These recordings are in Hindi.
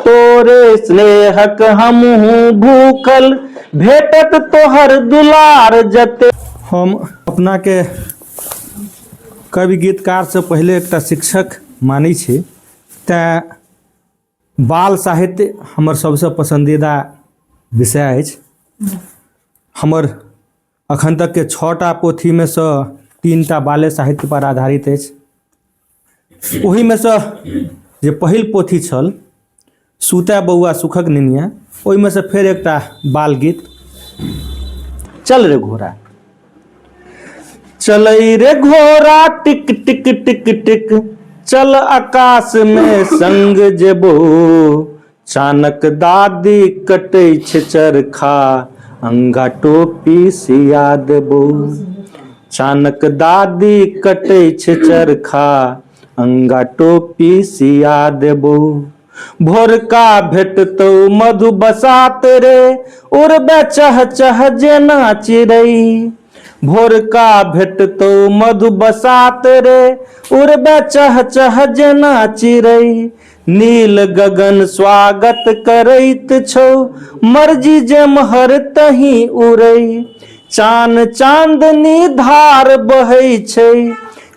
तोरे स्नेहक हमहू भूखल भेटत तोहर दुलार जते। हम अपना के कवि गीतकार से पहले एक शिक्षक मानी छी, तैं बाल साहित्य हमर सबसे पसंदीदा विषय अछि। हमर अखन तक के 6टा पोथी में से 3टा बाले साहित्य पर आधारित अछि। ओही में से जे पहिल पोथी छल सुतै बौआ सुखक निनिया, ओहि में से फेर एकटा बाल गीत। चल रे घोड़ा चलई रे घोड़ा टिक टिक टिक टिक, चल आकाश में संग जेबो, चानक दादी कटै छै चरखा, अंगा टोपी सिया देबो। चानक दादी कटै छै चरखा, अंगा टोपी सिया देबो। भोरका भेटतौ मधु बसात रे, उड़बे चह चह जेना चिड़ै। भोरका भेटतौ मधु बसात रे, उड़बे चह चह जेना चिड़ै। नील गगन स्वागत करैत छौ, मर्जी जेम्हर तहीं उड़ै। चान चांदनी धार बहै छै,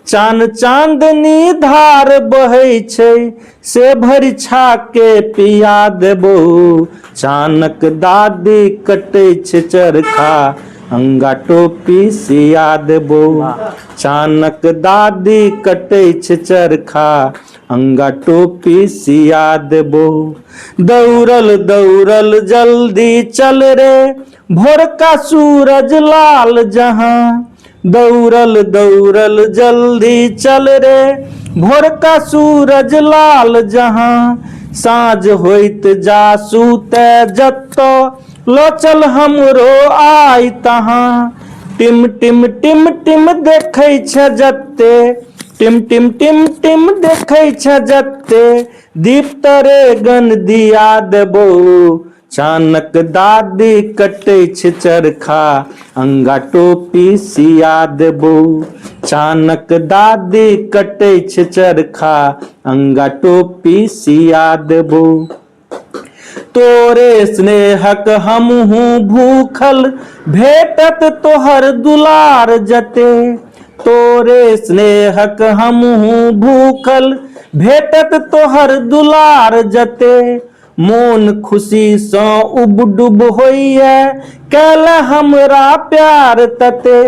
चान चांदनी धार बहै छै, से भरि छाके पिया देबो। चानक दादी कटै छै चरखा, अंगा टोपी सिया देबो। चानक दादी कटै छै चरखा, अंगा टोपी सिया देबो। दौड़ल दौड़ल जल्दी चल रे, भोरका सूरज लाल जहां। दौड़ल दौड़ल जल्दी चल रे, भोरका सूरज लाल जहां। साँझ होइत जा सुते जत्तो, लो चल हमरो आइ तहाँ। टिम टिम टिम टिम देखै छै जत्ते, टिम टिम टिम टिम देखै छै जत्ते, दीप तरे गन दिया देबो। चानक दादी कटै छै चरखा, अंगा टोपी सिया देबो। चानक दादी कटै छै चरखा, अंगा टोपी सिया देबो। तोरे स्नेहक हमहू भूखल भेटत तोहर दुलार जते। तोरे स्नेहक हमहू भूखल भेटत तोहर दुलार जते। मोन खुशी सँ उब डुब होइए, कैले हमरा प्यार तते।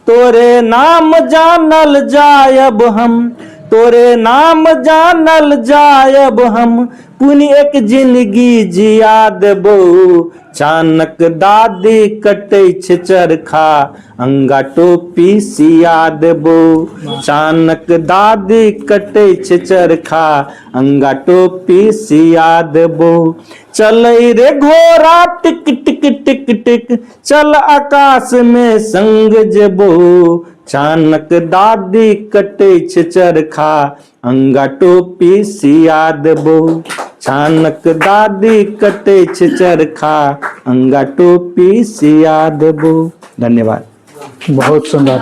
तोरे नाम जानल जायब हम, तोरे नाम जानल जायब हम, पुनि एक जिंदगी जिया देबो। चानक दादी कटै छै चरखा, अंगा टोपी सिया देबो। चानक दादी कटै छै चरखा, अंगा टोपी सिया देबो। चलै रे घोड़ा टिक टिक टिक टिक, चल आकाश में संग जेबो। चानक दादी कटै छै चरखा, अंगा टोपी सिया देबो। चानक दादी कटै छै चरखा, अंगा टोपी सिया देबो। धन्यवाद। बहुत सुंदर।